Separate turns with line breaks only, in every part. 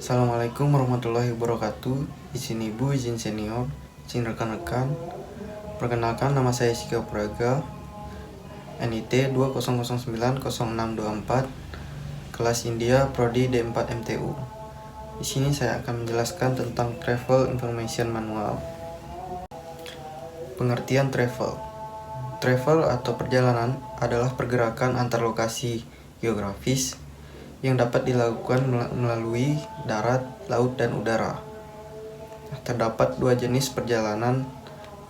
Assalamualaikum warahmatullahi wabarakatuh. Izin ibu, izin senior, izin rekan-rekan. Perkenalkan, nama saya Sika Praga, NIT 20090624, kelas India Prodi D4 MTU. Di sini saya akan menjelaskan tentang Travel Information Manual. Pengertian travel. Travel atau perjalanan adalah pergerakan antar lokasi geografis yang dapat dilakukan melalui darat, laut, dan udara. Terdapat dua jenis perjalanan,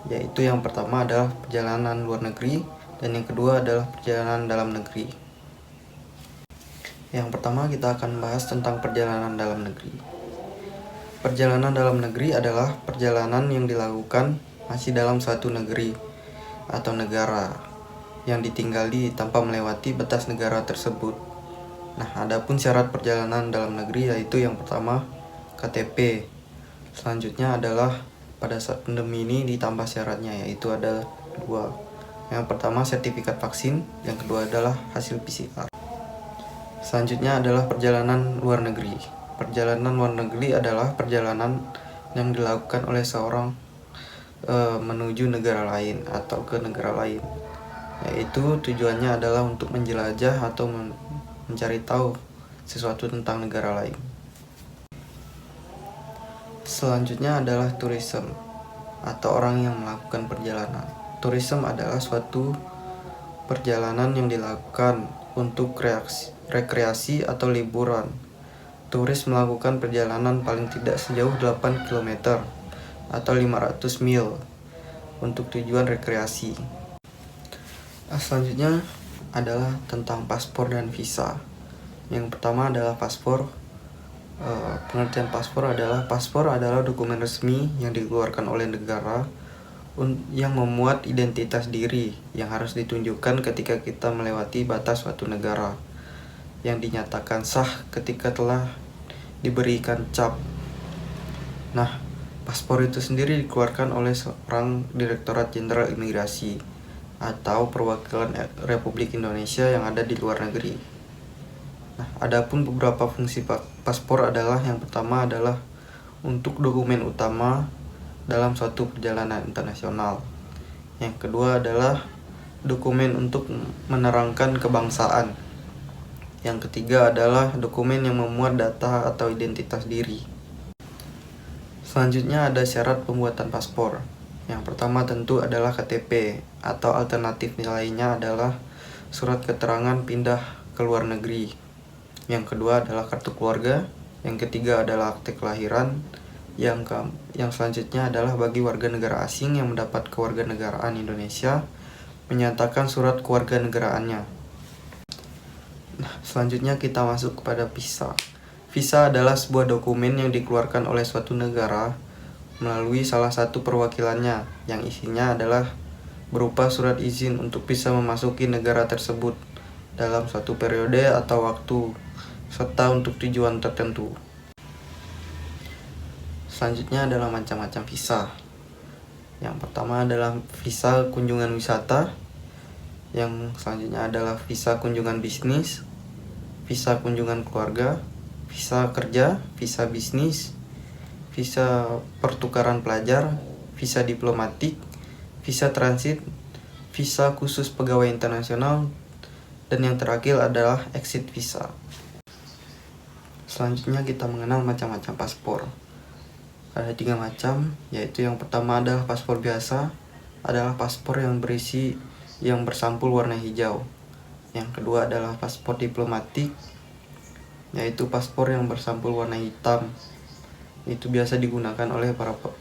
yaitu yang pertama adalah perjalanan luar negeri dan yang kedua adalah perjalanan dalam negeri. Yang pertama kita akan bahas tentang perjalanan dalam negeri. Perjalanan dalam negeri adalah perjalanan yang dilakukan masih dalam satu negeri atau negara yang ditinggali tanpa melewati batas negara tersebut. Nah, adapun syarat perjalanan dalam negeri yaitu yang pertama KTP. Selanjutnya adalah pada saat pandemi ini ditambah syaratnya, yaitu ada dua. Yang pertama sertifikat vaksin, yang kedua adalah hasil PCR. Selanjutnya adalah perjalanan luar negeri. Perjalanan luar negeri adalah perjalanan yang dilakukan oleh seorang menuju negara lain atau ke negara lain, yaitu tujuannya adalah untuk menjelajah atau mencari tahu sesuatu tentang negara lain. Selanjutnya adalah tourism atau orang yang melakukan perjalanan. Tourism adalah suatu perjalanan yang dilakukan untuk rekreasi atau liburan. Turis melakukan perjalanan paling tidak sejauh 8 km atau 500 mil untuk tujuan rekreasi. Selanjutnya adalah tentang paspor dan visa. Yang pertama adalah paspor. Pengertian paspor adalah dokumen resmi yang dikeluarkan oleh negara yang memuat identitas diri yang harus ditunjukkan ketika kita melewati batas suatu negara, yang dinyatakan sah ketika telah diberikan cap. Nah, paspor itu sendiri dikeluarkan oleh seorang Direktorat Jenderal Imigrasi atau perwakilan Republik Indonesia yang ada di luar negeri. Nah, adapun beberapa fungsi paspor adalah yang pertama adalah untuk dokumen utama dalam suatu perjalanan internasional. Yang kedua adalah dokumen untuk menerangkan kebangsaan. Yang ketiga adalah dokumen yang memuat data atau identitas diri. Selanjutnya ada syarat pembuatan paspor. Yang pertama tentu adalah KTP, atau alternatif lainnya adalah surat keterangan pindah ke luar negeri. Yang kedua adalah kartu keluarga. Yang ketiga adalah akte kelahiran. Yang selanjutnya adalah bagi warga negara asing yang mendapat kewarganegaraan Indonesia menyatakan surat kewarganegaraannya. Nah, selanjutnya kita masuk kepada visa. Visa adalah sebuah dokumen yang dikeluarkan oleh suatu negara melalui salah satu perwakilannya, yang isinya adalah berupa surat izin untuk bisa memasuki negara tersebut dalam suatu periode atau waktu, serta untuk tujuan tertentu. Selanjutnya adalah macam-macam visa. Yang pertama adalah visa kunjungan wisata. Yang selanjutnya adalah visa kunjungan bisnis, visa kunjungan keluarga, visa kerja, visa bisnis, visa pertukaran pelajar, visa diplomatik, visa transit, visa khusus pegawai internasional, dan yang terakhir adalah exit visa. Selanjutnya kita mengenal macam-macam paspor. Ada 3 macam, yaitu yang pertama adalah paspor biasa, adalah paspor yang bersampul warna hijau. Yang kedua adalah paspor diplomatik, yaitu paspor yang bersampul warna hitam. Itu biasa digunakan oleh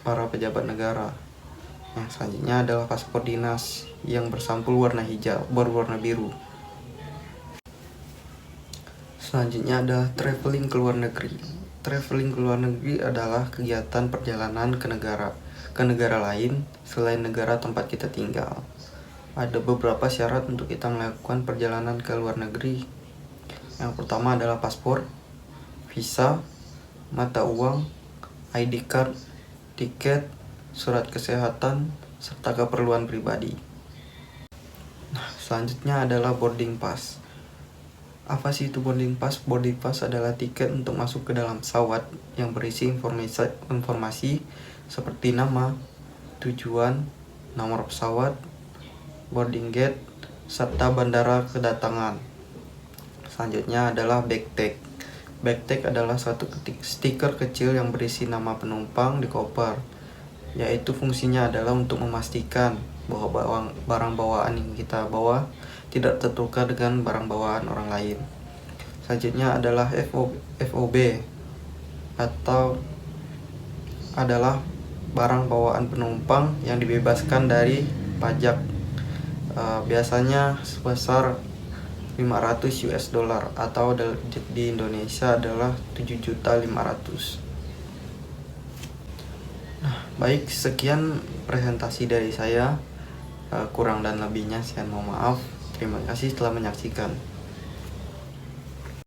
para pejabat negara. Yang selanjutnya adalah paspor dinas yang bersampul warna hijau berwarna biru. Selanjutnya adalah traveling ke luar negeri. Traveling ke luar negeri adalah kegiatan perjalanan ke negara lain selain negara tempat kita tinggal. Ada beberapa syarat untuk kita melakukan perjalanan ke luar negeri. Yang pertama adalah paspor, visa, mata uang, ID card, tiket, surat kesehatan, serta keperluan pribadi. Nah, selanjutnya adalah boarding pass Apa sih itu boarding pass? Boarding pass adalah tiket untuk masuk ke dalam pesawat yang berisi informasi seperti nama, tujuan, nomor pesawat, boarding gate, serta bandara kedatangan. Selanjutnya adalah bag-tag. Bag-tag adalah satu stiker kecil yang berisi nama penumpang di koper, yaitu fungsinya adalah untuk memastikan bahwa barang bawaan yang kita bawa tidak tertukar dengan barang bawaan orang lain. Selanjutnya adalah FOB atau adalah barang bawaan penumpang yang dibebaskan dari pajak, biasanya sebesar 500 US dollar atau di Indonesia adalah 7.500.000. Nah, baik, sekian presentasi dari saya. Kurang dan lebihnya saya mohon maaf. Terima kasih telah menyaksikan.